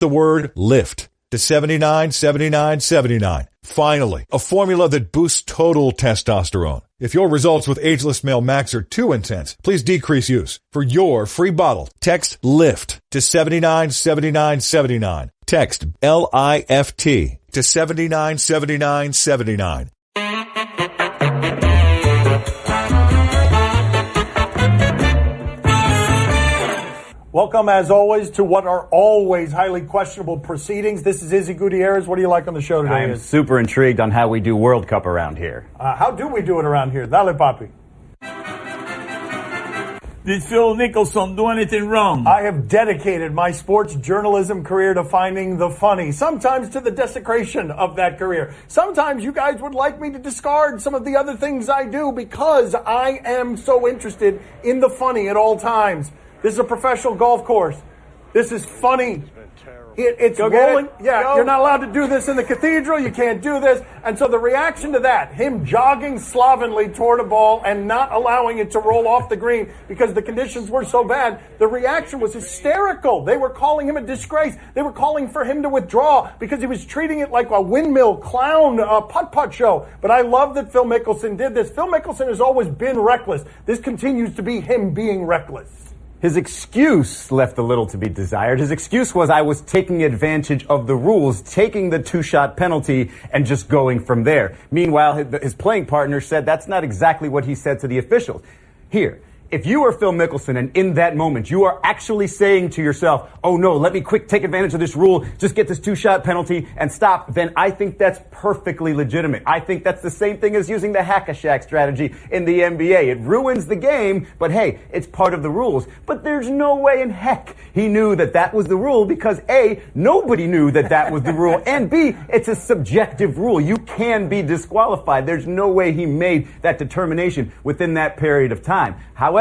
the word LIFT to 797979. Finally, a formula that boosts total testosterone. If your results with ageless male max are too intense, please decrease use. For your free bottle, text LIFT to 797979. Text LIFT to 797979. Welcome, as always, to what are always highly questionable proceedings. This is Izzy Gutierrez. What do you like on the show today? I am super intrigued on how we do World Cup around here. How do we do it around here? Dale, Papi. Did Phil Mickelson do anything wrong? I have dedicated my sports journalism career to finding the funny, sometimes to the desecration of that career. Sometimes you guys would like me to discard some of the other things I do because I am so interested in the funny at all times. This is a professional golf course. This is funny. It's rolling. Yeah, you're not allowed to do this in the cathedral. You can't do this. And so the reaction to that, him jogging slovenly toward a ball and not allowing it to roll off the green because the conditions were so bad, the reaction was hysterical. They were calling him a disgrace. They were calling for him to withdraw because he was treating it like a windmill clown putt-putt show. But I love that Phil Mickelson did this. Phil Mickelson has always been reckless. This continues to be him being reckless. His excuse left a little to be desired. His excuse was, I was taking advantage of the rules, taking the two-shot penalty and just going from there. Meanwhile, his playing partner said that's not exactly what he said to the officials. Here, if you are Phil Mickelson and in that moment you are actually saying to yourself, oh no, let me quick take advantage of this rule, just get this two-shot penalty and stop, then I think that's perfectly legitimate. I think that's the same thing as using the hack-a-shack strategy in the NBA. It ruins the game, but hey, it's part of the rules. But there's no way in heck he knew that that was the rule because A, nobody knew that that was the rule, and B, it's a subjective rule. You can be disqualified. There's no way he made that determination within that period of time. However,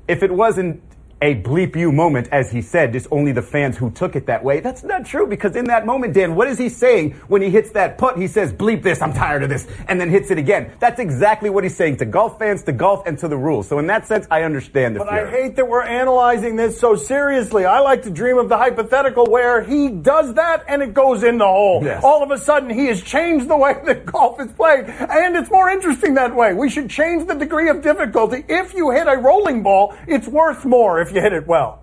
if it wasn't a bleep you moment, as he said, it's only the fans who took it that way. That's not true because in that moment, Dan, what is he saying when he hits that putt? He says, bleep this, I'm tired of this, and then hits it again. That's exactly what he's saying to golf fans, to golf, and to the rules. So in that sense, I understand the But fear. I hate that we're analyzing this so seriously. I like to dream of the hypothetical where he does that and it goes in the hole. Yes. All of a sudden, he has changed the way that golf is played, and it's more interesting that way. We should change the degree of difficulty. If you hit a rolling ball, it's worth more if you hit it well.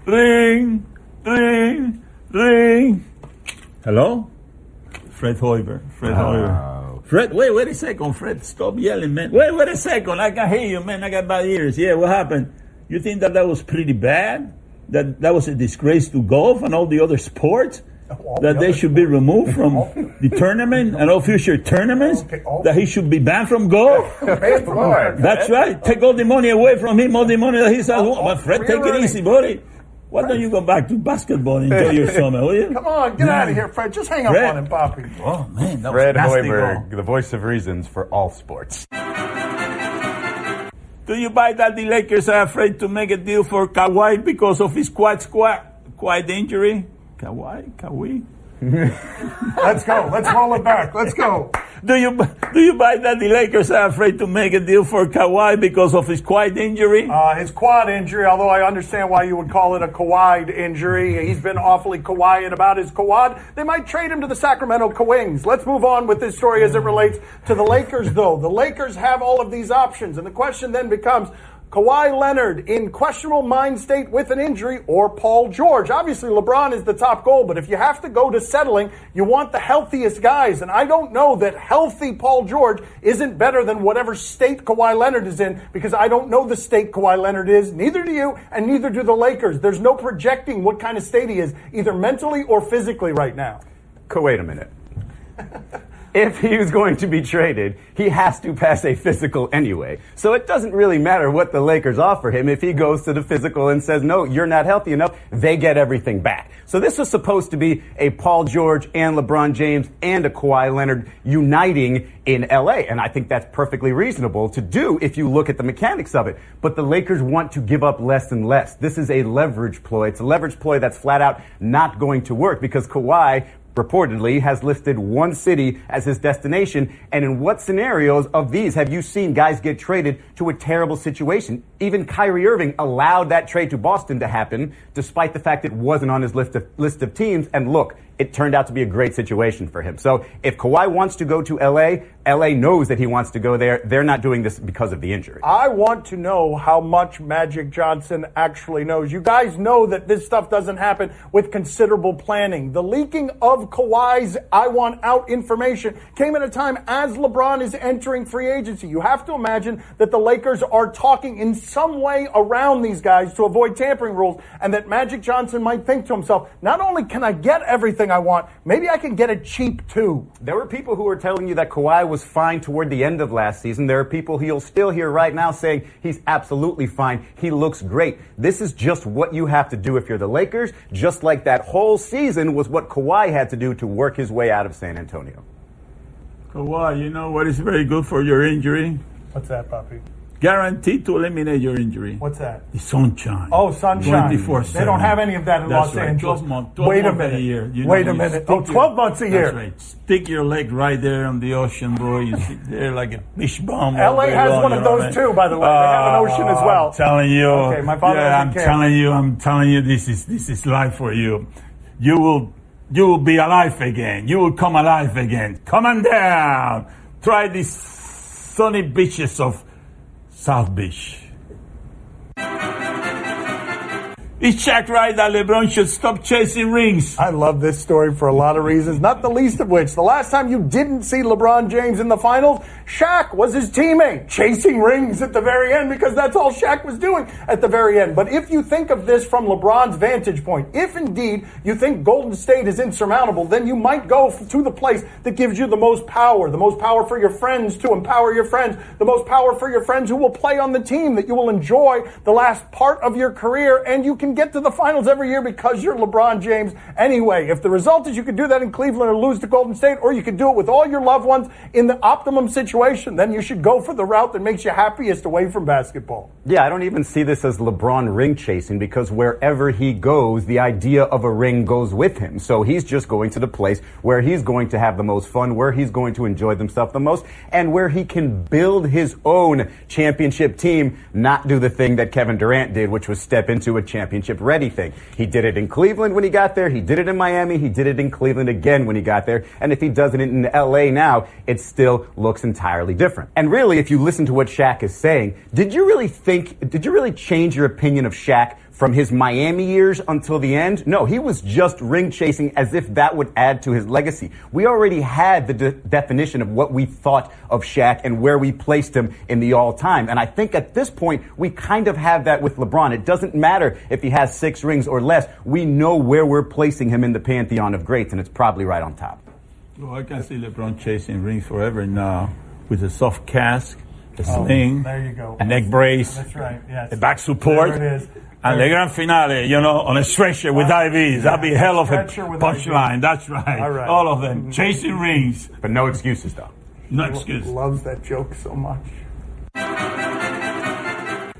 Ring, ring, ring. Hello? Fred Hoiberg. Fred, wait a second, Fred. Stop yelling, man. Wait a second. I can hear you, man. I got bad ears. Yeah, what happened? You think that was pretty bad? That was a disgrace to golf and all the other sports? That they should be removed from the tournament and all future tournaments? That he should be banned from golf? That's right. Take all the money away from him, all the money that he's at home. But Fred, take it easy, buddy. Why don't you go back to basketball and enjoy your summer, will you? Come on, get out of here, Fred. Just hang up on him, Papi. Oh, man, that Fred was nasty Hoiberg, goal. the voice of reasons for all sports. Do you buy that the Lakers are afraid to make a deal for Kawhi because of his quad injury? Kawhi? Let's go. Let's roll it back. Let's go. Do you buy that the Lakers are afraid to make a deal for Kawhi because of his quad injury? His quad injury, although I understand why you would call it a Kawhi injury. He's been awfully quiet about his quad. They might trade him to the Sacramento Kings. Let's move on with this story as it relates to the Lakers, though. The Lakers have all of these options, and the question then becomes, Kawhi Leonard in questionable mind state with an injury, or Paul George. Obviously, LeBron is the top goal, but if you have to go to settling, you want the healthiest guys. And I don't know that healthy Paul George isn't better than whatever state Kawhi Leonard is in, because I don't know the state Kawhi Leonard is. Neither do you, and neither do the Lakers. There's no projecting what kind of state he is, either mentally or physically right now. Wait a minute. If he was going to be traded, he has to pass a physical anyway. So it doesn't really matter what the Lakers offer him. If he goes to the physical and says, no, you're not healthy enough, they get everything back. So this was supposed to be a Paul George and LeBron James and a Kawhi Leonard uniting in LA. And I think that's perfectly reasonable to do if you look at the mechanics of it. But the Lakers want to give up less and less. This is a leverage ploy. It's a leverage ploy that's flat out not going to work because Kawhi reportedly has listed one city as his destination. And in what scenarios of these have you seen guys get traded to a terrible situation? Even Kyrie Irving allowed that trade to Boston to happen, despite the fact it wasn't on his list of teams. And look, it turned out to be a great situation for him. So if Kawhi wants to go to LA, LA knows that he wants to go there. They're not doing this because of the injury. I want to know how much Magic Johnson actually knows. You guys know that this stuff doesn't happen with considerable planning. The leaking of Kawhi's I want out information came at a time as LeBron is entering free agency. You have to imagine that the Lakers are talking in some way around these guys to avoid tampering rules, and that Magic Johnson might think to himself, not only can I get everything I want, maybe I can get it cheap too. There were people who were telling you that Kawhi was fine toward the end of last season. There are people who you'll still hear right now saying he's absolutely fine. He looks great. This is just what you have to do if you're the Lakers, just like that whole season was what Kawhi had to do to work his way out of San Antonio. Kawhi, you know what is very good for your injury? What's that, Papi? Guaranteed to eliminate your injury. What's that? The sunshine. Oh, sunshine. 24/7. They don't have any of that in Los Angeles. 12 months Wait a a minute. year. Wait a minute. Oh, 12 months a year. That's right. Stick your leg right there on the ocean, bro. You sit there like a fish bomb. LA has one of those too, by the way. They have an ocean as well. I'm telling you. Okay, my father I'm telling you, this is life for you. You will be alive again. You will come alive again. Come on down. Try these sunny beaches of South Beach. Is Shaq right that LeBron should stop chasing rings? I love this story for a lot of reasons, not the least of which, the last time you didn't see LeBron James in the finals, Shaq was his teammate, chasing rings at the very end, because that's all Shaq was doing at the very end. But if you think of this from LeBron's vantage point, if indeed you think Golden State is insurmountable, then you might go to the place that gives you the most power for your friends to empower your friends, the most power for your friends who will play on the team that you will enjoy the last part of your career, and you can get to the finals every year because you're LeBron James anyway. If the result is you could do that in Cleveland or lose to Golden State, or you could do it with all your loved ones in the optimum situation, then you should go for the route that makes you happiest away from basketball. Yeah, I don't even see this as LeBron ring chasing, because wherever he goes, the idea of a ring goes with him. So he's just going to the place where he's going to have the most fun, where he's going to enjoy himself the most, and where he can build his own championship team, not do the thing that Kevin Durant did, which was step into a championship ready thing. He did it in Cleveland when he got there. He did it in Miami. He did it in Cleveland again when he got there. And if he does it in LA now, it still looks entirely different. And really, if you listen to what Shaq is saying, did you really change your opinion of Shaq from his Miami years until the end? No, he was just ring chasing as if that would add to his legacy. We already had the definition of what we thought of Shaq and where we placed him in the all-time. And I think at this point, we kind of have that with LeBron. It doesn't matter if he has 6 rings or less. We know where we're placing him in the pantheon of greats, and it's probably right on top. Well, I can see LeBron chasing rings forever now with a soft cask, a sling, there you go. a neck brace, That's right, yes. a back support. There it is. And the grand finale, on a stretcher with IVs. That'd be a hell of a punchline. That's right. All of them. Chasing rings. But no excuses, though. No excuses. Loves that joke so much.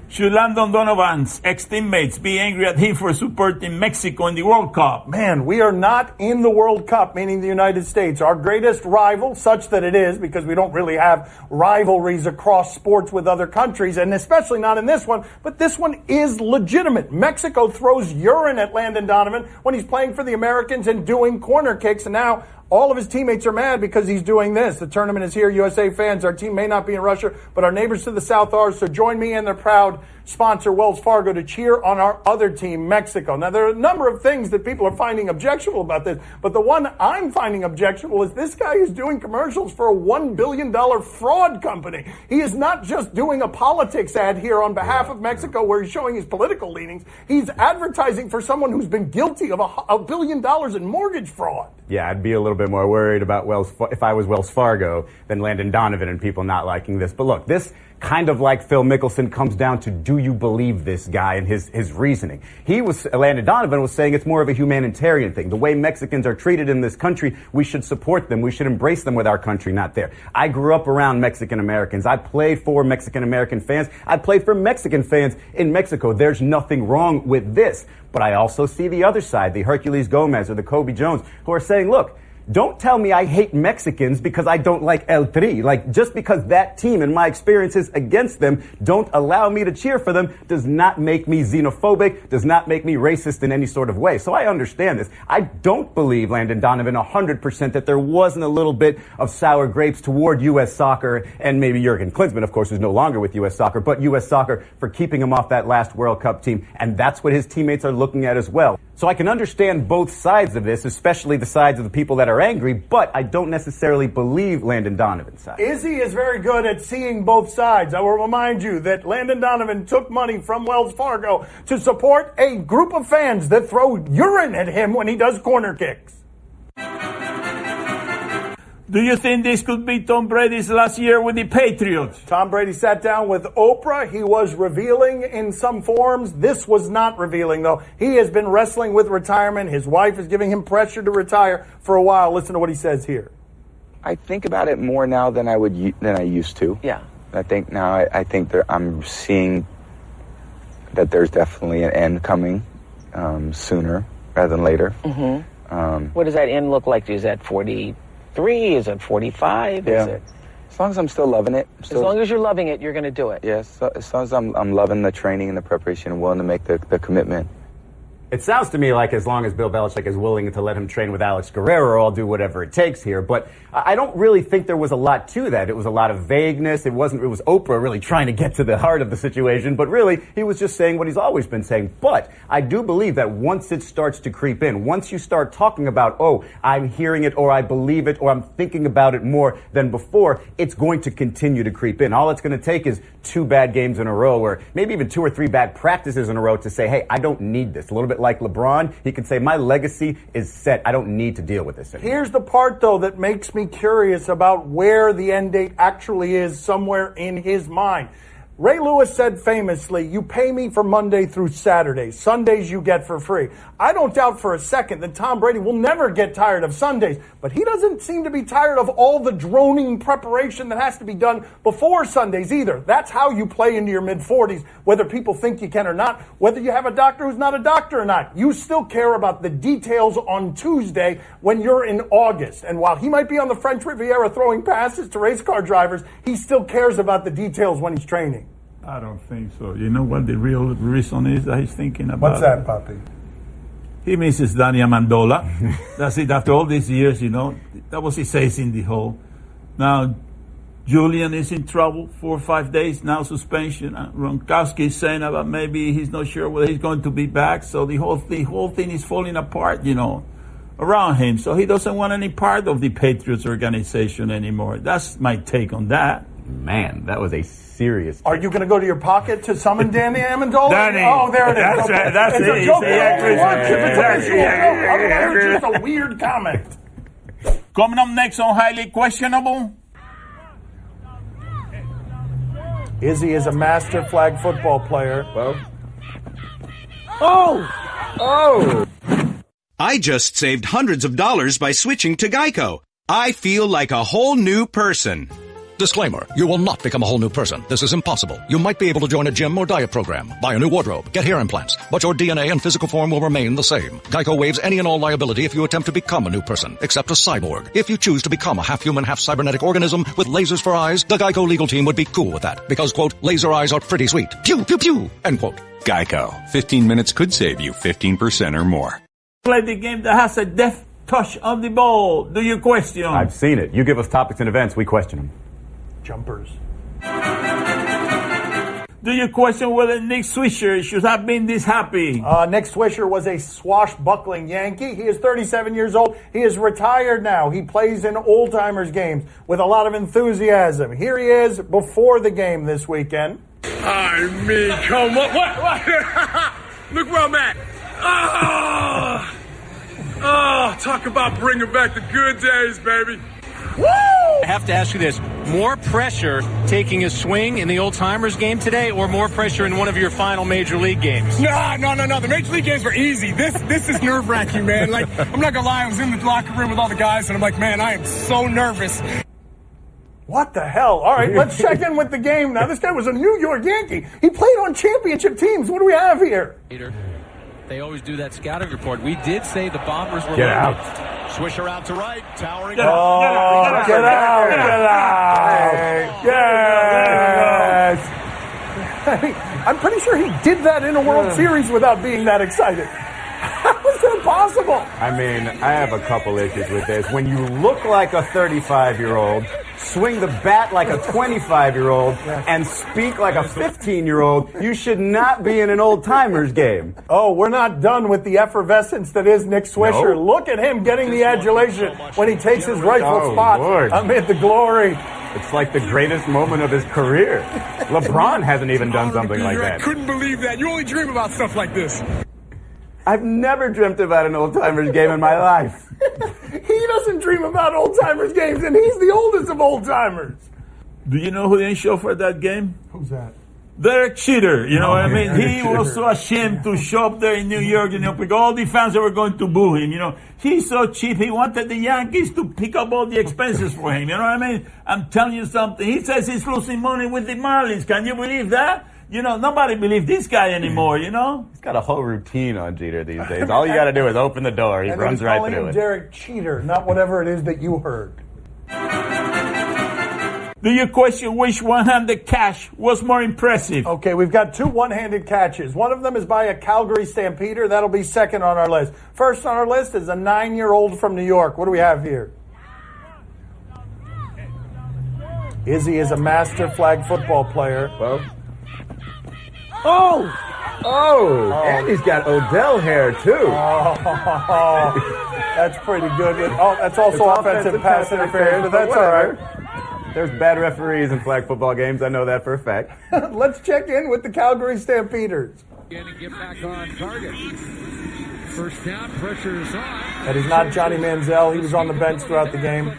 Should Landon Donovan's ex-teammates be angry at him for supporting Mexico in the World Cup? Man, we are not in the World Cup, meaning the United States. Our greatest rival, such that it is, because we don't really have rivalries across sports with other countries, and especially not in this one, but this one is legitimate. Mexico throws urine at Landon Donovan when he's playing for the Americans and doing corner kicks, and now all of his teammates are mad because he's doing this. The tournament is here, USA fans. Our team may not be in Russia, but our neighbors to the south are. So join me and their proud sponsor, Wells Fargo, to cheer on our other team, Mexico. Now, there are a number of things that people are finding objectionable about this, but the one I'm finding objectionable is this guy is doing commercials for a $1 billion fraud company. He is not just doing a politics ad here on behalf of Mexico where he's showing his political leanings. He's advertising for someone who's been guilty of $1 billion in mortgage fraud. Yeah, I'd be a little bit more worried about if I was Wells Fargo than Landon Donovan and people not liking this. But look, this kind of like Phil Mickelson comes down to, do you believe this guy and his reasoning? Landon Donovan was saying it's more of a humanitarian thing. The way Mexicans are treated in this country, we should support them. We should embrace them with our country, not there. I grew up around Mexican Americans. I played for Mexican American fans. I played for Mexican fans in Mexico. There's nothing wrong with this. But I also see the other side, the Hercules Gomez or the Kobe Jones, who are saying, look, Don't tell me I hate Mexicans because I don't like El Tri. Like, just because that team and my experiences against them don't allow me to cheer for them does not make me xenophobic, does not make me racist in any sort of way. So I understand this. I don't believe, Landon Donovan, 100% that there wasn't a little bit of sour grapes toward U.S. soccer, and maybe Jurgen Klinsmann, of course, who's no longer with U.S. soccer, but U.S. soccer for keeping him off that last World Cup team. And that's what his teammates are looking at as well. So I can understand both sides of this, especially the sides of the people that are angry, but I don't necessarily believe Landon Donovan's side. Izzy is very good at seeing both sides. I will remind you that Landon Donovan took money from Wells Fargo to support a group of fans that throw urine at him when he does corner kicks. Do you think this could be Tom Brady's last year with the Patriots? Tom Brady sat down with Oprah. He was revealing in some forms. This was not revealing, though. He has been wrestling with retirement. His wife is giving him pressure to retire for a while. Listen to what he says here. I think about it more now than I used to. Yeah. I think now I'm seeing that there's definitely an end coming sooner rather than later. Mm-hmm. What does that end look like? Is that 43? Is it 45? Yeah. Is it? As long as I'm still loving it. As long as you're loving it, you're going to do it. Yes. Yeah, as long as I'm loving the training and the preparation and willing to make the commitment. It sounds to me like as long as Bill Belichick is willing to let him train with Alex Guerrero, I'll do whatever it takes here. But I don't really think there was a lot to that. It was a lot of vagueness. It was Oprah really trying to get to the heart of the situation. But really, he was just saying what he's always been saying. But I do believe that once it starts to creep in, once you start talking about, oh, I'm hearing it or I believe it or I'm thinking about it more than before, it's going to continue to creep in. All it's going to take is 2 bad games in a row or maybe even 2 or 3 bad practices in a row to say, hey, I don't need this. A little bit like LeBron, he can say, my legacy is set. I don't need to deal with this anymore. Here's the part, though, that makes me curious about where the end date actually is somewhere in his mind. Ray Lewis said famously, you pay me for Monday through Saturday. Sundays you get for free. I don't doubt for a second that Tom Brady will never get tired of Sundays, but he doesn't seem to be tired of all the droning preparation that has to be done before Sundays either. That's how you play into your mid-40s, whether people think you can or not, whether you have a doctor who's not a doctor or not. You still care about the details on Tuesday when you're in August. And while he might be on the French Riviera throwing passes to race car drivers, he still cares about the details when he's training. I don't think so. You know what the real reason is that he's thinking about? What's that, Papi? He misses Danny Amendola. That's it. After all these years, that was he says in the hole. Now, Julian is in trouble, 4 or 5 days, now suspension. Gronkowski is saying about maybe he's not sure whether he's going to be back. So the whole thing is falling apart, around him. So he doesn't want any part of the Patriots organization anymore. That's my take on that. Man, that was a serious. Are you going to go to your pocket to summon Danny Amendola? Danny. Oh, there it is. That's okay. right. That's it's it. a joke. Yeah. It's just a weird comment. Coming up next on Highly Questionable. Izzy is a master flag football player. Well. Oh! I just saved hundreds of dollars by switching to Geico. I feel like a whole new person. Disclaimer, you will not become a whole new person. This is impossible. You might be able to join a gym or diet program, buy a new wardrobe, get hair implants, but your DNA and physical form will remain the same. Geico waives any and all liability if you attempt to become a new person, except a cyborg. If you choose to become a half-human, half-cybernetic organism with lasers for eyes, the Geico legal team would be cool with that, because, quote, laser eyes are pretty sweet. Pew, pew, pew, end quote. Geico. 15 minutes could save you 15% or more. Play the game that has a deft touch of the ball. Do you question? I've seen it. You give us topics and events, we question them. Jumpers. Do you question whether Nick Swisher should have been this happy? Nick Swisher was a swashbuckling Yankee. He is 37 years old. He is retired now. He plays in old-timers games with a lot of enthusiasm. Here he is before the game this weekend. I mean, come on. What? Look where I'm at. Oh, talk about bringing back the good days, baby. Woo! I have to ask you this. More pressure taking a swing in the old-timers game today or more pressure in one of your final major league games? No. The major league games were easy. This is nerve-wracking, man. Like, I'm not going to lie. I was in the locker room with all the guys, and I'm like, man, I am so nervous. What the hell? All right, let's check in with the game now. This guy was a New York Yankee. He played on championship teams. What do we have here? They always do that scouting report. We did say the Bombers were Get loaded. out. Swisher out to right, towering. Get out! Yes! I'm pretty sure he did that in a World Series without being that excited. How is that possible? I mean, I have a couple issues with this. When you look like a 35-year-old, swing the bat like a 25-year-old, and speak like a 15-year-old, you should not be in an old-timers game. Oh, we're not done with the effervescence that is Nick Swisher. Nope. Look at him getting the adulation when he takes his rightful spot amid the glory. It's like the greatest moment of his career. LeBron hasn't even done something like that. I couldn't believe that. You only dream about stuff like this. I've never dreamt about an old-timers game in my life. He doesn't dream about old-timers games, and he's the oldest of old-timers. Do you know who didn't show for that game? Who's that? Derek Jeter. You know what I mean? He was so ashamed to show up there in New York, because all the fans were going to boo him, He's so cheap. He wanted the Yankees to pick up all the expenses for him. You know what I mean? I'm telling you something. He says he's losing money with the Marlins. Can you believe that? Nobody believes this guy anymore, He's got a whole routine on Jeter these days. All you got to do is open the door. He runs right through it. Derek Jeter, not whatever it is that you heard. Do you question which one-handed catch was more impressive? Okay, we've got two one-handed catches. One of them is by a Calgary Stampeder. That'll be second on our list. First on our list is a 9-year-old from New York. What do we have here? Izzy is a master flag football player. Well. Oh, and he's got Odell hair, too. Oh, that's pretty good. That's also offensive pass interference, but that's all right. There's bad referees in flag football games. I know that for a fact. Let's check in with the Calgary Stampeders. Get back on target. First down, pressure is on. That is not Johnny Manziel. He was on the bench throughout the game.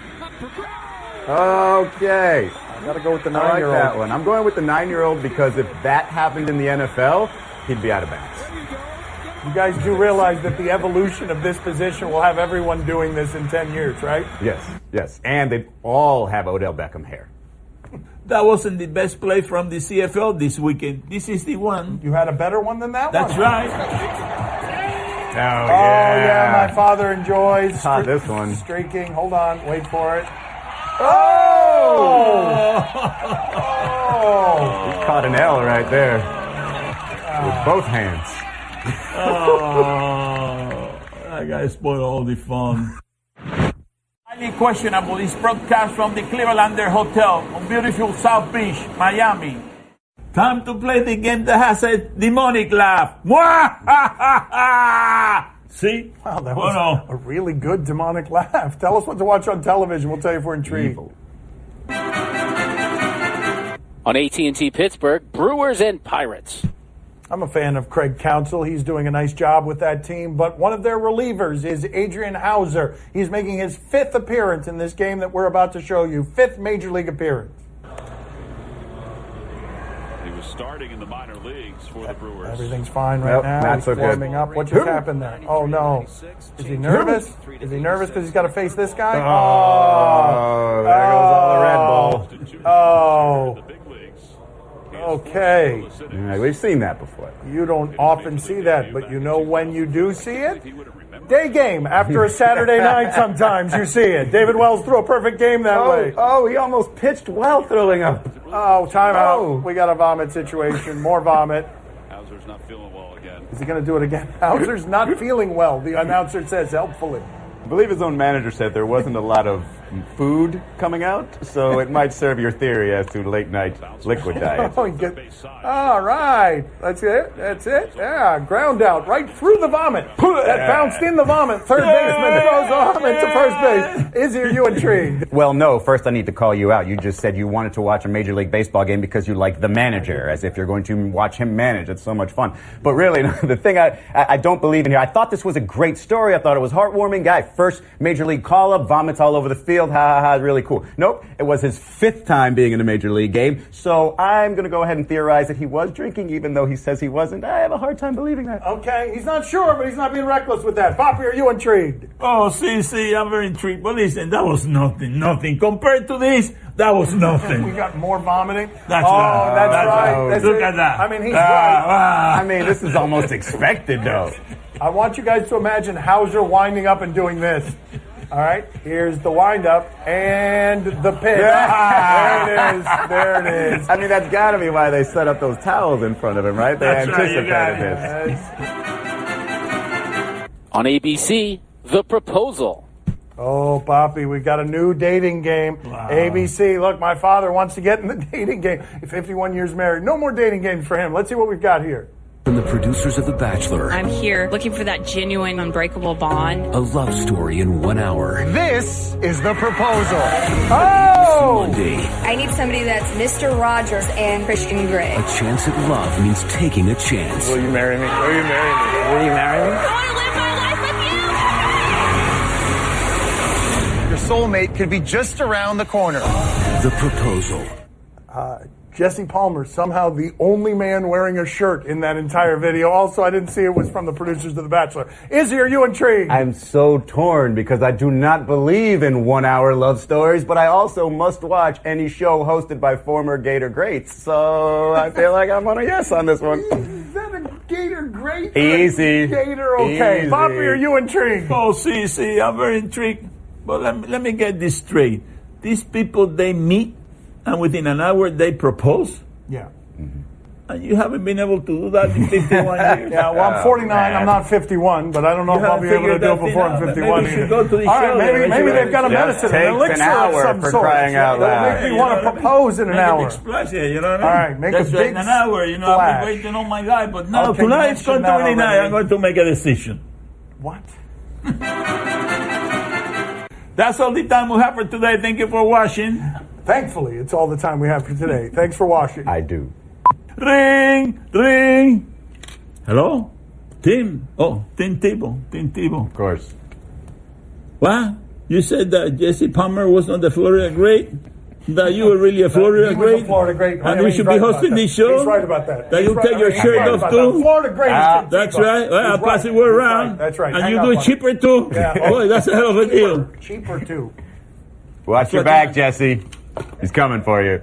Okay. I got to go with the 9-year-old. I like that one. I'm going with the 9-year-old because if that happened in the NFL, he'd be out of bounds. You guys do realize that the evolution of this position will have everyone doing this in 10 years, right? Yes. And they all have Odell Beckham hair. That wasn't the best play from the CFL this weekend. This is the one. You had a better one than that That's one? Right. Oh, yeah, my father enjoys this one. Streaking. Hold on, wait for it. He caught an L right there with both hands. That guy spoiled all the fun. Highly questionable is broadcast from the Clevelander Hotel on beautiful South Beach, Miami. Time to play the game that has a demonic laugh. See? Wow, that was a really good demonic laugh. Tell us what to watch on television. We'll tell you if we're intrigued. On AT&T Pittsburgh, Brewers and Pirates. I'm a fan of Craig Counsell. He's doing a nice job with that team. But one of their relievers is Adrian Hauser. He's making his 5th appearance in this game that we're about to show you. 5th Major League appearance. He was starting in the minor leagues for the Brewers. Everything's fine right now. He's warming up. What just happened there? Oh, no. Is he nervous? Is he nervous because he's got to face this guy? Oh, there goes all the Red Bull. Oh. Okay. Yeah, we've seen that before. You don't often see that, but you know when you do see it? Day game after a Saturday night sometimes you see it. David Wells threw a perfect game that way. Oh, he almost pitched while throwing up. Oh, timeout. We got a vomit situation. More vomit. Hauser's not feeling well again. Is he going to do it again? Hauser's not feeling well, the announcer says helpfully. I believe his own manager said there wasn't a lot of food coming out, so it might serve your theory as to late night liquid diet. All right. That's it. Yeah, ground out right through the vomit. That bounced in the vomit. Third baseman throws the vomit to first base. Izzy, are you intrigued? Well, no. First, I need to call you out. You just said you wanted to watch a Major League Baseball game because you like the manager, as if you're going to watch him manage. It's so much fun. But really, the thing I don't believe in here, I thought this was a great story. I thought it was heartwarming. Guy, first Major League call-up, vomits all over the field. Ha, ha, ha, really cool. Nope, it was his 5th time being in a Major League game. So I'm going to go ahead and theorize that he was drinking, even though he says he wasn't. I have a hard time believing that. Okay, he's not sure, but he's not being reckless with that. Papi, are you intrigued? Oh, see, I'm very intrigued. But listen, that was nothing. Compared to this, that was nothing. We got more vomiting. That's right. Look at that. I mean, he's right. I mean, this is almost expected, though. I want you guys to imagine Hauser winding up and doing this. All right, here's the windup and the pitch. There it is. I mean, that's got to be why they set up those towels in front of him, right? They anticipated this. On ABC, The Proposal. Oh, Papi, we got a new dating game. Wow. ABC, look, my father wants to get in the dating game. 51 years married. No more dating games for him. Let's see what we've got here. From the producers of The Bachelor. I'm here looking for that genuine, unbreakable bond. A love story in 1 hour. This is The Proposal. Oh! Monday. I need somebody that's Mr. Rogers and Christian Grey. A chance at love means taking a chance. Will you marry me? Will you marry me? Will you marry me? I want to live my life with you! Your soulmate could be just around the corner. The Proposal. Jesse Palmer, somehow the only man wearing a shirt in that entire video. Also, I didn't see it was from the producers of The Bachelor. Izzy, are you intrigued? I'm so torn because I do not believe in 1 hour love stories, but I also must watch any show hosted by former Gator greats. So I feel like I'm on a yes on this one. Is that a Gator great? Easy. Gator, okay. Easy. Bobby, are you intrigued? Oh, see, I'm very intrigued. But let me get this straight. These people, they meet, and within an hour they propose? Yeah. And you haven't been able to do that in 51 years? Yeah, well, I'm 49. I'm not 51, but I don't know if I'll be able to do it before I'm 51 maybe go to the All show. right, maybe they've got a medicine, an elixir of some sort. Crying out loud. That'll make me want to propose in an hour. You know what I mean? All right, make That's a big in an hour. You know, I've been waiting all my life, but now Okay, tonight you it's going to mentioned be that night. already. I'm going to make a decision. What? That's all the time we have for today. Thank you for watching. Thankfully, it's all the time we have for today. Thanks for watching. I do. Ring, ring. Hello? Tim. Oh, Tim Tebow. Of course. What? You said that Jesse Palmer was not the Florida great? That you were really a Florida great? He was a Florida great. And we should be hosting this show? He's right about that. That you take your shirt off too? Florida great. That's right. Well, I'll pass it word around. That's right. And you do it cheaper too? Yeah. Boy, that's a hell of a deal. Cheaper too. Watch your back, Jesse. He's coming for you.